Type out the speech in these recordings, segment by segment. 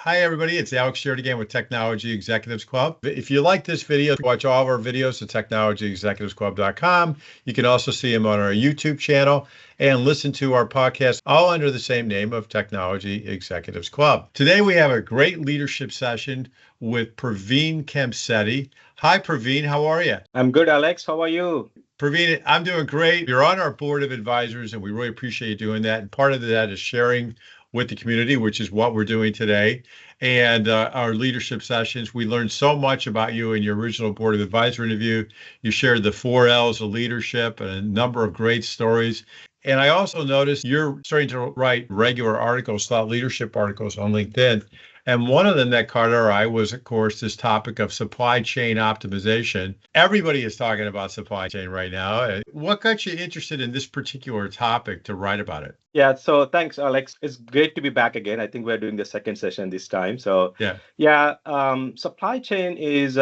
Hi, everybody. It's Alex Jarett again with Technology Executives Club. If you like this video, watch all of our videos at technologyexecutivesclub.com. You can also see them on our YouTube channel and listen to our podcast, all under the same name of Technology Executives Club. Today, we have a great leadership session with Praveen Kamsetti. Hi, Praveen. How are you? I'm good, Alex. How are you? Praveen, I'm doing great. You're on our board of advisors, and we really appreciate you doing that. And part of that is sharing with the community, which is what we're doing today. And our leadership sessions, we learned so much about you in your original board of advisor interview. You shared the 4 L's of leadership and a number of great stories. And I also noticed you're starting to write regular articles, thought leadership articles on LinkedIn. And one of them that caught our eye was, of course, this topic of supply chain optimization. Everybody is talking about supply chain right now. What got you interested in this particular topic to write about it? Yeah, so thanks, Alex. It's great to be back again. I think we're doing the second session this time. So supply chain is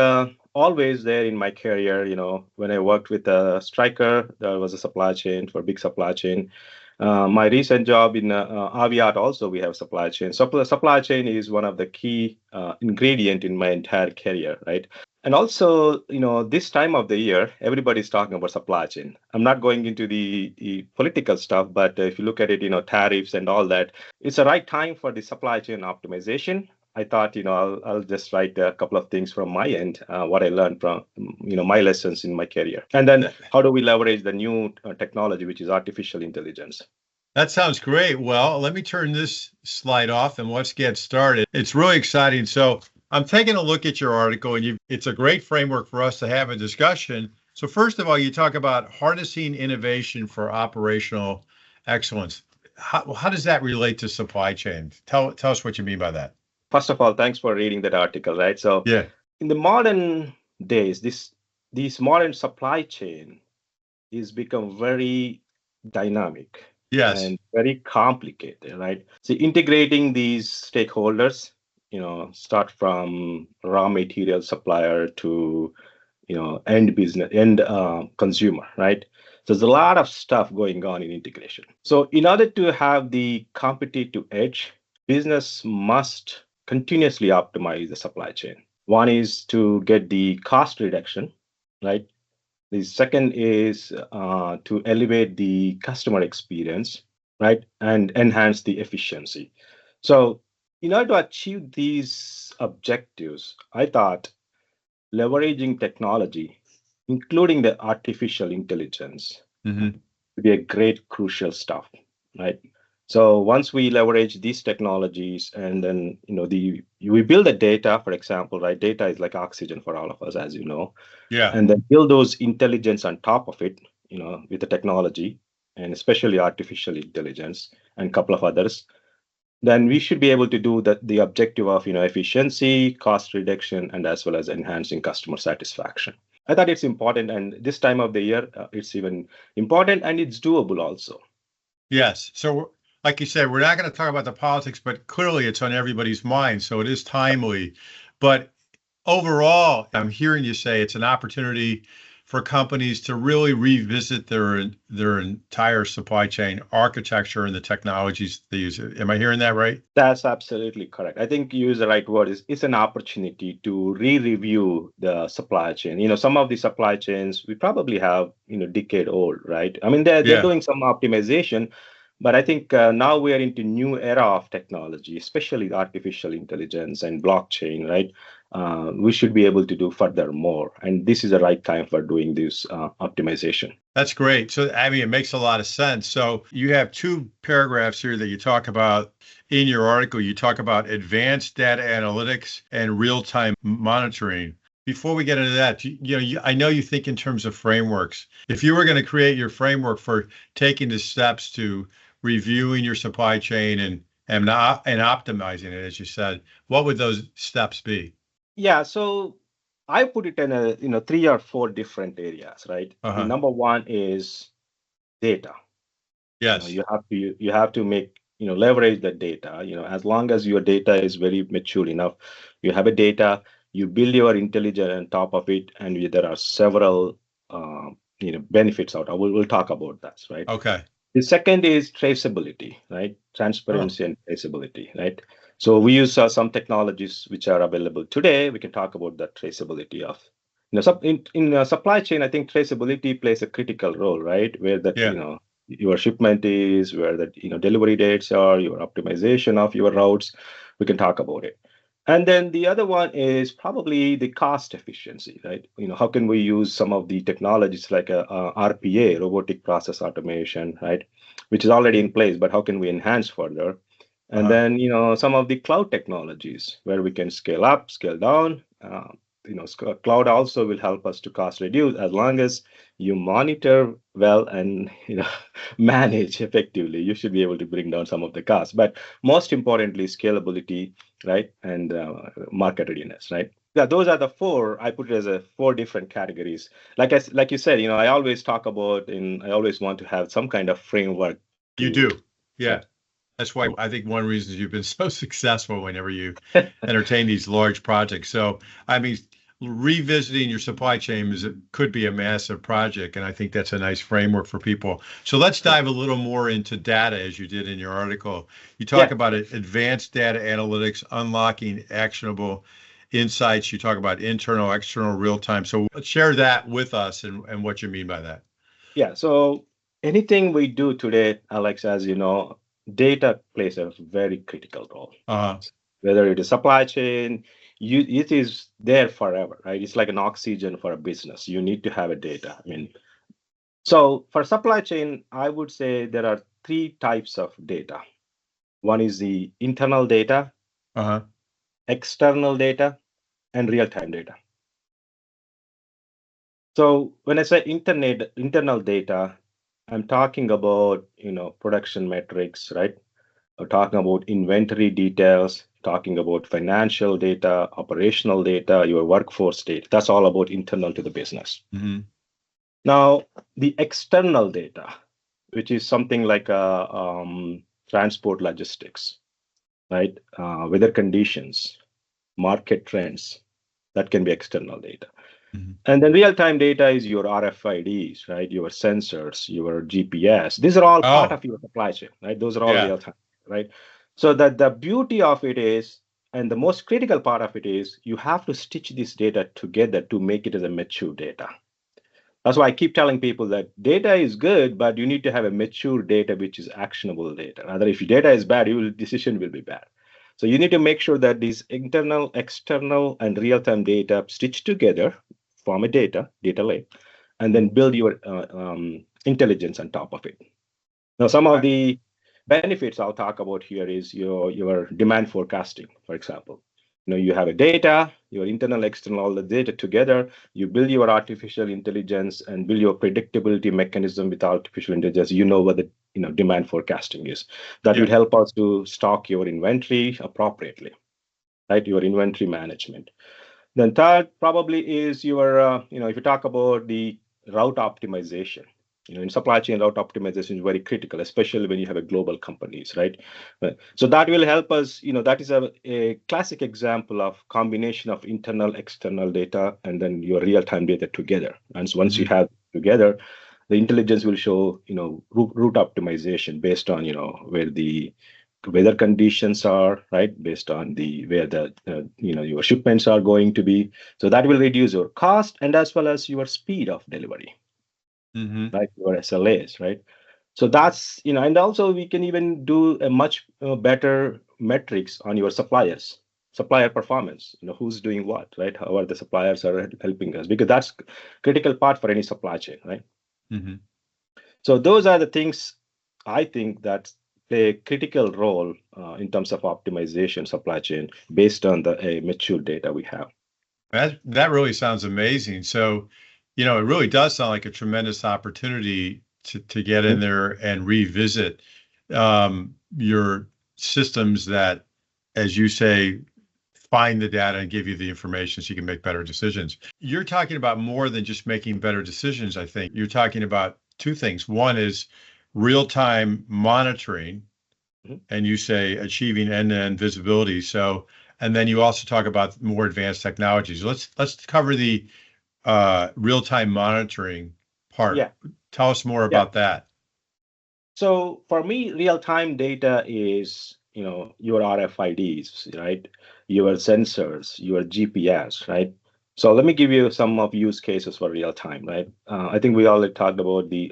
always there in my career. You know, when I worked with Stryker, there was a supply chain for big supply chain. My recent job in Aviat also, we have supply chain. So the supply chain is one of the key ingredient in my entire career, right? And also, you know, this time of the year, everybody's talking about supply chain. I'm not going into the political stuff, but if you look at it, you know, tariffs and all that, it's the right time for the supply chain optimization. I thought, you know, I'll just write a couple of things from my end, what I learned from, you know, my lessons in my career. And then how do we leverage the new technology, which is artificial intelligence? That sounds great. Well, let me turn this slide off and let's get started. It's really exciting. So I'm taking a look at your article, and it's a great framework for us to have a discussion. So first of all, you talk about harnessing innovation for operational excellence. How does that relate to supply chain? Tell us what you mean by that. First of all, thanks for reading that article, right? So in the modern days, this modern supply chain is become very dynamic and very complicated, right? So integrating these stakeholders, you know, start from raw material supplier to, you know, end consumer, right? So there's a lot of stuff going on in integration. So in order to have the competitive edge, business must continuously optimize the supply chain. One is to get the cost reduction, right? The second is to elevate the customer experience, right? And enhance the efficiency. So in order to achieve these objectives, I thought leveraging technology, including the artificial intelligence, would be a great crucial stuff, right? So once we leverage these technologies, and then, you know, we build the data, for example, right? Data is like oxygen for all of us, as you know. And then build those intelligence on top of it, you know, with the technology, and especially artificial intelligence and a couple of others. Then we should be able to do the objective of, you know, efficiency, cost reduction, and as well as enhancing customer satisfaction. I thought it's important, and this time of the year, it's even important, and it's doable also. Yes. So like you said, we're not going to talk about the politics, but clearly it's on everybody's mind. So it is timely. But overall, I'm hearing you say it's an opportunity for companies to really revisit their entire supply chain architecture and the technologies they use. Am I hearing that right? That's absolutely correct. I think you use the right word. It's an opportunity to re-review the supply chain. You know, some of the supply chains we probably have, you know, decade old, right? I mean, they're doing some optimization, but I think now we are into new era of technology, especially artificial intelligence and blockchain, right? We should be able to do further more. And this is the right time for doing this optimization. That's great. So, I mean, it makes a lot of sense. So you have 2 paragraphs here that you talk about in your article. You talk about advanced data analytics and real-time monitoring. Before we get into that, I know you think in terms of frameworks. If you were going to create your framework for taking the steps to reviewing your supply chain and optimizing it, as you said, what would those steps be? Yeah, so I put it in 3 or 4 different areas, right? The number one is data. Yes. You have to make, you know, leverage the data. You know, as long as your data is very mature enough, you have a data, you build your intelligence on top of it, and there are several benefits out of. We'll talk about that, right? Okay. The second is traceability, right? Transparency and traceability, right? So we use some technologies which are available today. We can talk about the traceability of, in supply chain. I think traceability plays a critical role, right? Where that your shipment is, where the delivery dates are, your optimization of your routes. We can talk about it. And then the other one is probably the cost efficiency, right? How can we use some of the technologies like a RPA, robotic process automation, right? Which is already in place, but how can we enhance further? And then, some of the cloud technologies where we can scale up, scale down. Cloud also will help us to cost reduce as long as you monitor well and manage effectively. You should be able to bring down some of the costs. But most importantly, scalability, right, and market readiness, right. Yeah, those are the four. I put it as a four different categories. Like you said, I always talk about, and I always want to have some kind of framework. You do, yeah. That's why I think one reason you've been so successful whenever you entertain these large projects. So, I mean, revisiting your supply chain could be a massive project, and I think that's a nice framework for people. So let's dive a little more into data, as you did in your article. You talk about it, advanced data analytics, unlocking actionable insights. You talk about internal, external, real time. So let's share that with us and what you mean by that. Yeah. So anything we do today, Alex, as you know, data plays a very critical role. Whether it is supply chain, it is there forever, right? It's like an oxygen for a business. You need to have a data. So for supply chain, I would say there are three types of data. One is the internal data, external data, and real-time data. So when I say internal data, I'm talking about production metrics, right? We're talking about inventory details, talking about financial data, operational data, your workforce data. That's all about internal to the business. Now, the external data, which is something like transport logistics, right? Weather conditions, market trends, that can be external data. And then real-time data is your RFIDs, right? Your sensors, your GPS. These are all part of your supply chain, right? Those are all real-time, right? So that the beauty of it is, and the most critical part of it is, you have to stitch this data together to make it as a mature data. That's why I keep telling people that data is good, but you need to have a mature data, which is actionable data. Rather, if your data is bad, your decision will be bad. So you need to make sure that these internal, external, and real-time data stitched together, form a data lake, and then build your intelligence on top of it. Now, some of the benefits I'll talk about here is your demand forecasting, for example. You have a data, your internal, external, all the data together. You build your artificial intelligence and build your predictability mechanism with artificial intelligence. What the demand forecasting is. That will help us to stock your inventory appropriately, right? Your inventory management. Then third probably is your, if you talk about the route optimization. In supply chain, route optimization is very critical, especially when you have a global companies, right? So that will help us. That is a classic example of combination of internal, external data, and then your real-time data together. And so once you have together, the intelligence will show, route optimization based on, where the weather conditions are, right, based on where the your shipments are going to be. So that will reduce your cost and as well as your speed of delivery, right, your SLAs, right. So that's and also we can even do a much better metrics on your supplier performance, who's doing what, right, how are the suppliers are helping us, because that's critical part for any supply chain, right. So those are the things I think that play a critical role in terms of optimization supply chain based on the mature data we have. That really sounds amazing. So, it really does sound like a tremendous opportunity to get in there and revisit your systems that, as you say, find the data and give you the information so you can make better decisions. You're talking about more than just making better decisions, I think. You're talking about two things. One is real-time monitoring, and you say achieving end-to-end visibility. So, and then you also talk about more advanced technologies. Let's cover the real-time monitoring part. Tell us more about that. So for me, real-time data is your RFIDs, right? Your sensors, your GPS, right? So let me give you some of use cases for real time, right? I think we already talked about the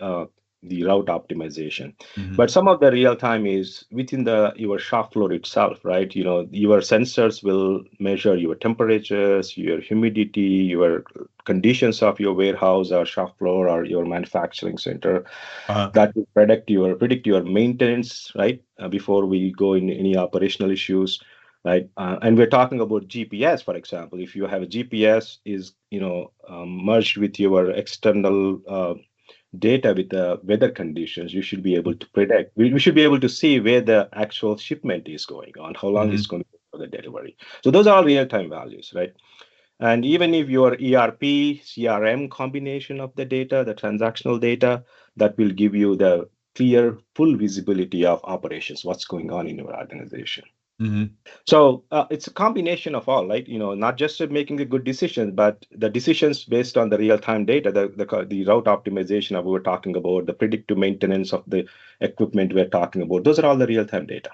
route optimization, but some of the real time is within your shop floor itself, right? Your sensors will measure your temperatures, your humidity, your conditions of your warehouse or shop floor or your manufacturing center. That will predict your maintenance, right? Before we go in any operational issues, right? And we're talking about GPS, for example. If you have a GPS is merged with your external data with the weather conditions, you should be able to predict. We should be able to see where the actual shipment is going on, how long it's going to take for the delivery. So those are all real-time values, right? And even if your ERP, CRM combination of the data, the transactional data, that will give you the clear, full visibility of operations, what's going on in your organization. So it's a combination of all, right? Not just making a good decision, but the decisions based on the real-time data, the route optimization that we were talking about, the predictive maintenance of the equipment we're talking about. Those are all the real-time data.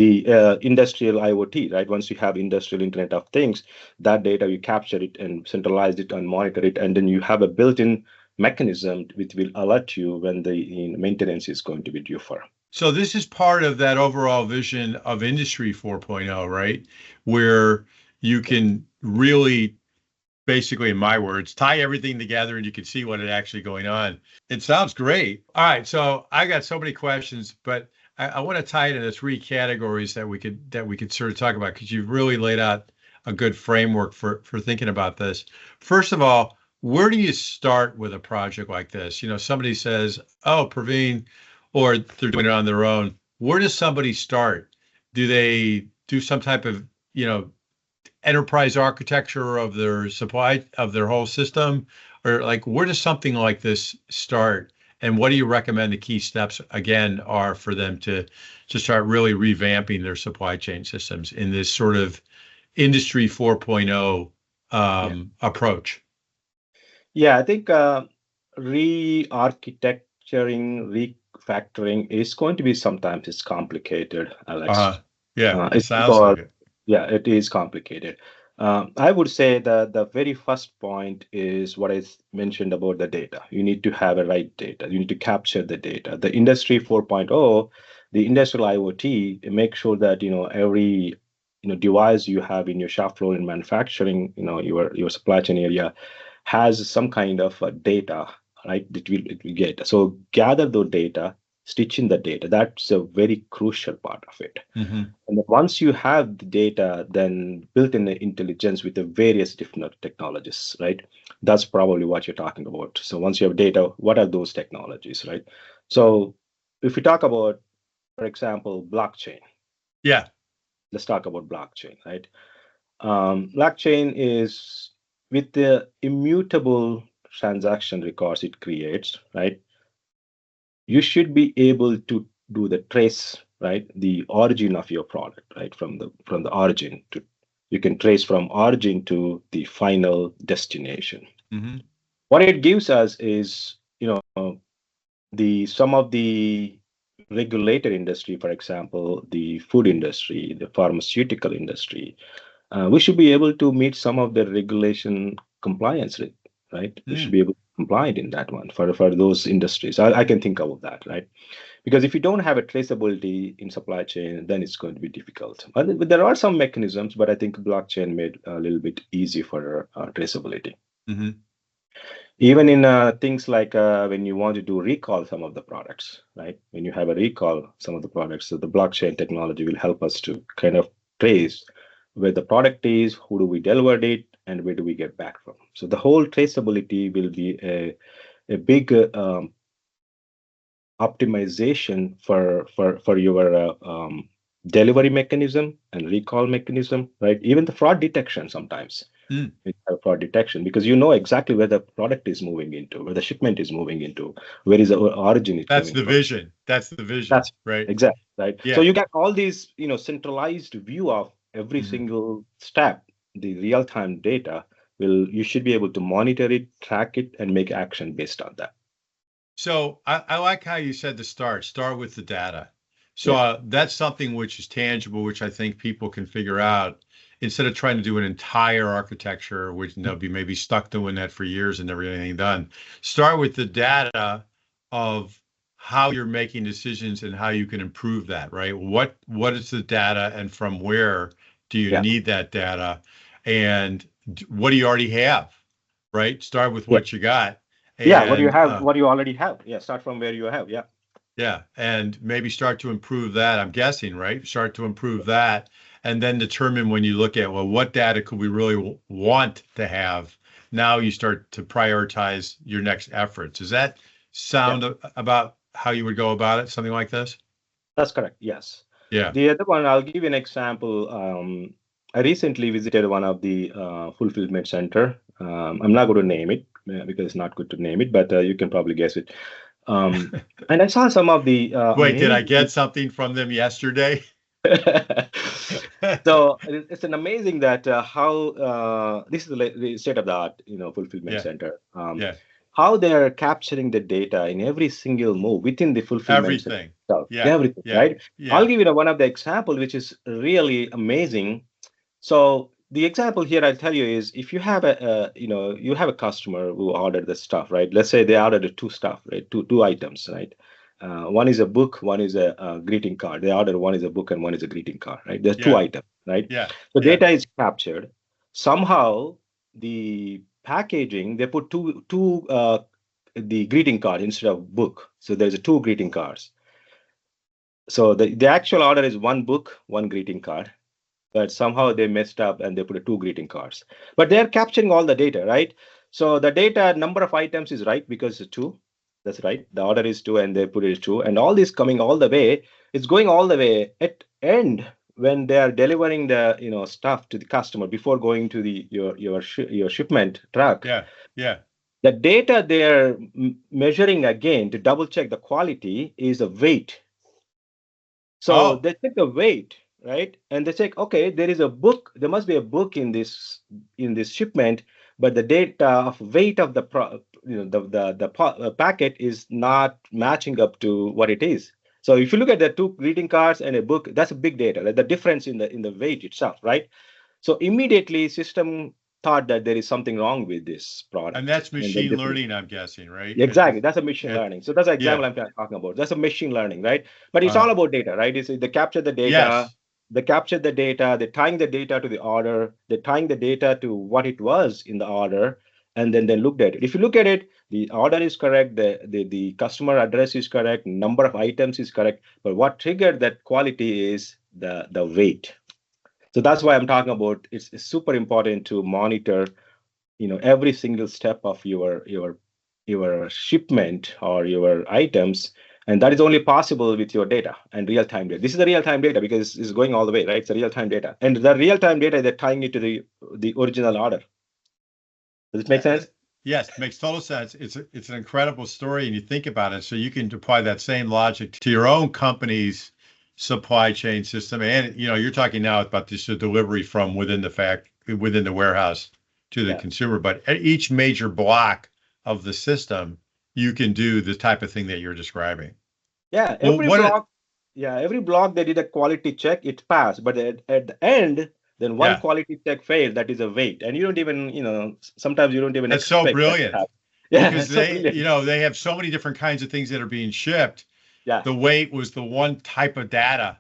The industrial IoT, right? Once you have industrial Internet of Things, that data, you capture it and centralize it and monitor it, and then you have a built-in mechanism which will alert you when the maintenance is going to be due for. So this is part of that overall vision of Industry 4.0, right? Where you can really, basically, in my words, tie everything together and you can see what is actually going on. It sounds great. All right, so I got so many questions, but I want to tie it into three categories that we could sort of talk about, because you've really laid out a good framework for thinking about this. First of all, where do you start with a project like this? Somebody says, "Oh, Praveen," or they're doing it on their own. Where does somebody start? Do they do some type of enterprise architecture of their whole system, or like where does something like this start? And what do you recommend the key steps again are for them to start really revamping their supply chain systems in this sort of Industry 4.0 approach? Yeah, I think re-architecturing, refactoring is going to be sometimes it's complicated, Alex. It sounds like it. Yeah, it is complicated. I would say that the very first point is what I mentioned about the data. You need to have a right data. You need to capture the data. The Industry 4.0, the industrial IoT, make sure that every device you have in your shop floor in manufacturing, your supply chain area, has some kind of data, right? It will get. So gather the data, stitch in the data. That's a very crucial part of it. And then once you have the data, then built in the intelligence with the various different technologies, right? That's probably what you're talking about. So once you have data, what are those technologies, right? So if we talk about, for example, blockchain. Yeah. Let's talk about blockchain, right? Blockchain is with the immutable transaction records it creates, right? You should be able to do the trace, right? The origin of your product, right? From the origin to, you can trace from origin to the final destination. What it gives us is, some of the regulated industry, for example, the food industry, the pharmaceutical industry, we should be able to meet some of the regulation compliance, right? We should be able to comply in that one for those industries. I can think of that, right? Because if you don't have a traceability in supply chain, then it's going to be difficult. But there are some mechanisms, but I think blockchain made a little bit easy for traceability. Even in things like when you want to do recall some of the products, right? When you have a recall some of the products, so the blockchain technology will help us to kind of trace where the product is, who do we deliver it, and where do we get back from. So the whole traceability will be a big optimization for your delivery mechanism and recall mechanism, right? Even the fraud detection sometimes. Fraud detection, because you know exactly where the product is moving into, where the shipment is moving into, where is the origin it's That's coming the from. vision. That's the vision. That's right. Exactly, right. Yeah. So you get all these, centralized view of every single step. The real-time data you should be able to monitor it, track it, and make action based on that. So I like how you said to start with the data, So that's something which is tangible, which I think people can figure out instead of trying to do an entire architecture, which they'll be maybe stuck doing that for years and never get anything done. Start with the data of how you're making decisions and how you can improve that, right? What is the data and from where do you need that data? And what do you already have, right? Start with what you got. And, what do you have, what you already have. Start from where you have. Yeah, and maybe start to improve that. I'm guessing, right? Start to improve that, and then determine when you look at, well, what data could we really want to have? Now you start to prioritize your next efforts. Does that sound about how you would go about it? Something like this? That's correct. Yes. Yeah. The other one, I'll give you an example. I recently visited one of the fulfillment center. I'm not going to name it because it's not good to name it, but you can probably guess it. And I saw some of the. Wait, did I get something from them yesterday? So it's an amazing that how this is the state of the art, fulfillment center. How they are capturing the data in every single move within the fulfillment everything. Center. Everything, right? I'll give you one of the example which is really amazing. So the example here I'll tell you is if you have you have a customer who ordered the stuff, right? Let's say they ordered two stuff, right? Two items, right? One is a book, one is a greeting card. They order one is a book and one is a greeting card, right? There's two items, right? The data is captured. Somehow the packaging, they put two the greeting card instead of book. So there's two greeting cards. So the actual order is one book, one greeting card. But somehow they messed up and they put two greeting cards. But they're capturing all the data, right? So the data number of items is right because it's two. That's right. The order is two and they put it as two. And all this coming all the way, it's going all the way at end when they are delivering the stuff to the customer before going to the your shipment truck. The data they're measuring again to double check the quality is a weight. So they check the weight, right? And they check, okay, there is a book. There must be a book in this shipment, but the data of weight of the packet is not matching up to what it is. So if you look at the two greeting cards and a book, that's a big data. Like the difference in the weight itself, right? So immediately system thought that there is something wrong with this product. And that's machine learning, I'm guessing, right? Exactly. That's a machine learning. So that's an example I'm talking about. That's a machine learning, right? But it's all about data, right? They capture the data. They capture the data. They're tying the data to the order. They're tying the data to what it was in the order. And then they looked at it. If you look at it, the order is correct. The customer address is correct. Number of items is correct. But what triggered that quality is the weight. So that's why I'm talking about it's super important to monitor, every single step of your shipment or your items, and that is only possible with your data and real-time data. This is the real-time data because it's going all the way, right? It's a real-time data, and the real-time data they're tying it to the original order. Does it make sense? Yes, it makes total sense. It's an incredible story, and you think about it, so you can apply that same logic to your own company's supply chain system. And you're talking now about just the delivery from within the warehouse to the consumer, but at each major block of the system, you can do the type of thing that you're describing. Every block they did a quality check, it passed, but at the end, then one quality check failed. That is a weight, and you don't even, sometimes you don't even. That's so brilliant. Because they have so many different kinds of things that are being shipped. The weight was the one type of data.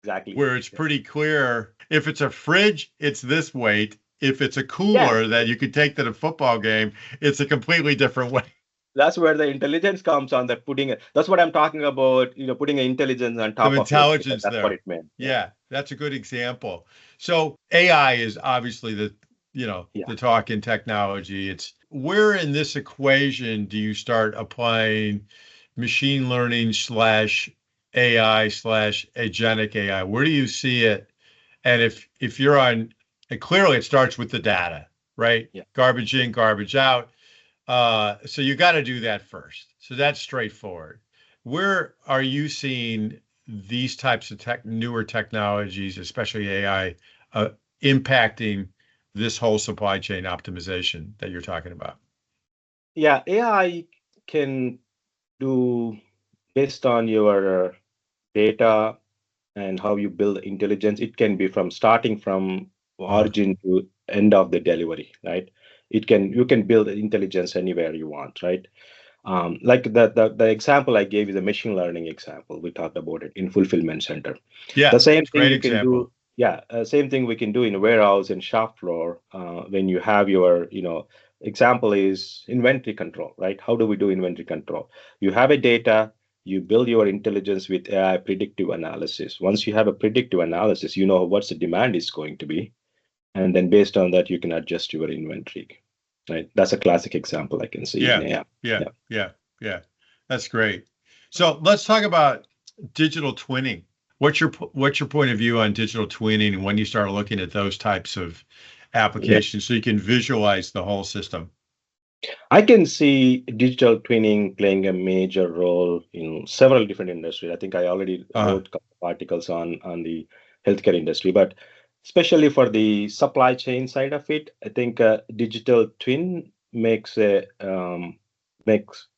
Exactly. Where it's pretty clear. If it's a fridge, it's this weight. If it's a cooler that you could take to the football game, it's a completely different weight. That's where the intelligence comes on. That's what I'm talking about. Putting an intelligence on top of intelligence. That's what it meant. Yeah, that's a good example. So AI is obviously the talk in technology. It's where in this equation do you start applying machine learning / AI / agentic AI? Where do you see it? And if you're on, and clearly it starts with the data, right? Garbage in, garbage out. So you got to do that first. So that's straightforward. Where are you seeing these types of newer technologies, especially AI, impacting this whole supply chain optimization that you're talking about? AI can do based on your data and how you build intelligence. It can be from starting from origin to end of the delivery, right? You can build intelligence anywhere you want, right? Like the example I gave you, the machine learning example, we talked about it in fulfillment center. Yeah, the same thing great you example. can do. Yeah, same thing we can do in warehouse and shop floor. When you have your, example is inventory control, right? How do we do inventory control? You have a data, you build your intelligence with AI predictive analysis. Once you have a predictive analysis, you know what's the demand is going to be, and then based on that, you can adjust your inventory. Right? That's a classic example I can see in AI. Yeah. That's great. So let's talk about digital twinning. What's your point of view on digital twinning and when you start looking at those types of applications so you can visualize the whole system? I can see digital twinning playing a major role in several different industries. I think I already wrote a couple of articles on the healthcare industry, but especially for the supply chain side of it, I think digital twin makes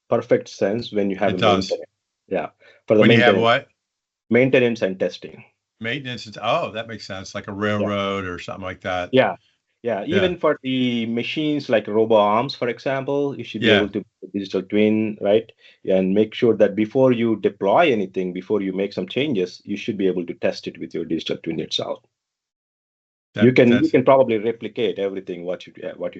perfect sense when you have It a does. maintenance. Yeah, for the when maintenance. You have what? Maintenance and testing. Maintenance. That makes sense. Like a railroad or something like that. Yeah, even for the machines like robo arms, for example, you should be able to digital twin, right? And make sure that before you deploy anything, before you make some changes, you should be able to test it with your digital twin itself. You can probably replicate everything what you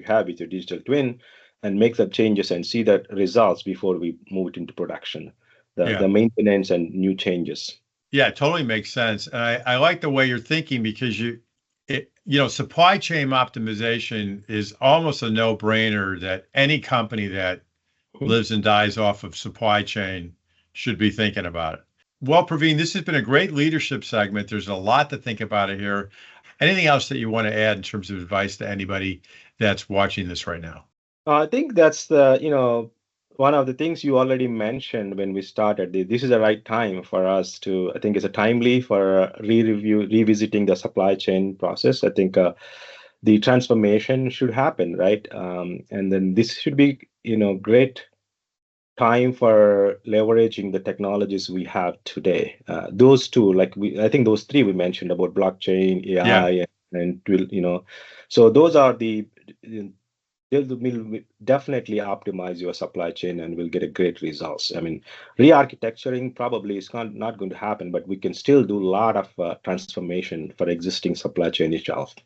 have with your digital twin and make the changes and see the results before we move it into production. The maintenance and new changes. Yeah, it totally makes sense. And I like the way you're thinking because supply chain optimization is almost a no-brainer that any company that lives and dies off of supply chain should be thinking about it. Well, Praveen, this has been a great leadership segment. There's a lot to think about it here. Anything else that you want to add in terms of advice to anybody that's watching this right now? I think that's one of the things you already mentioned when we started. This is the right time for us to, I think it's a timely for revisiting the supply chain process. I think the transformation should happen, right? And then this should be, great time for leveraging the technologies we have today. Those two, I think those three we mentioned about blockchain, AI, and so those are they'll definitely optimize your supply chain and will get a great results. I mean, re-architecturing probably is not going to happen, but we can still do a lot of transformation for existing supply chain itself.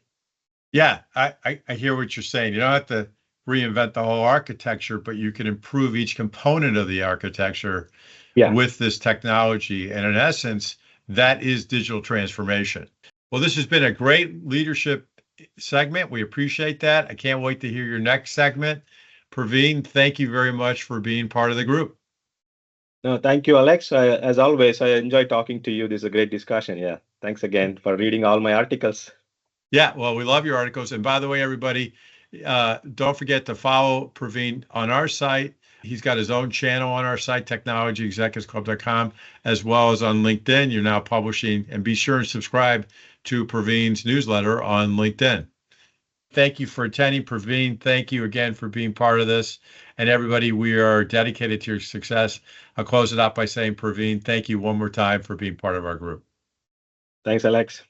Yeah, I hear what you're saying. You don't have to reinvent the whole architecture, but you can improve each component of the architecture with this technology. And in essence, that is digital transformation. Well, this has been a great leadership segment. We appreciate that. I can't wait to hear your next segment. Praveen, thank you very much for being part of the group. No, thank you, Alex. As always, I enjoy talking to you. This is a great discussion. Yeah. Thanks again for reading all my articles. Yeah, well, we love your articles. And by the way, everybody, don't forget to follow Praveen on our site. He's got his own channel on our site, technologyexecutivesclub.com, as well as on LinkedIn. You're now publishing, and be sure and subscribe to Praveen's newsletter on LinkedIn. Thank you for attending, Praveen. Thank you again for being part of this. And everybody, we are dedicated to your success. I'll close it out by saying, Praveen, thank you one more time for being part of our group. Thanks, Alex.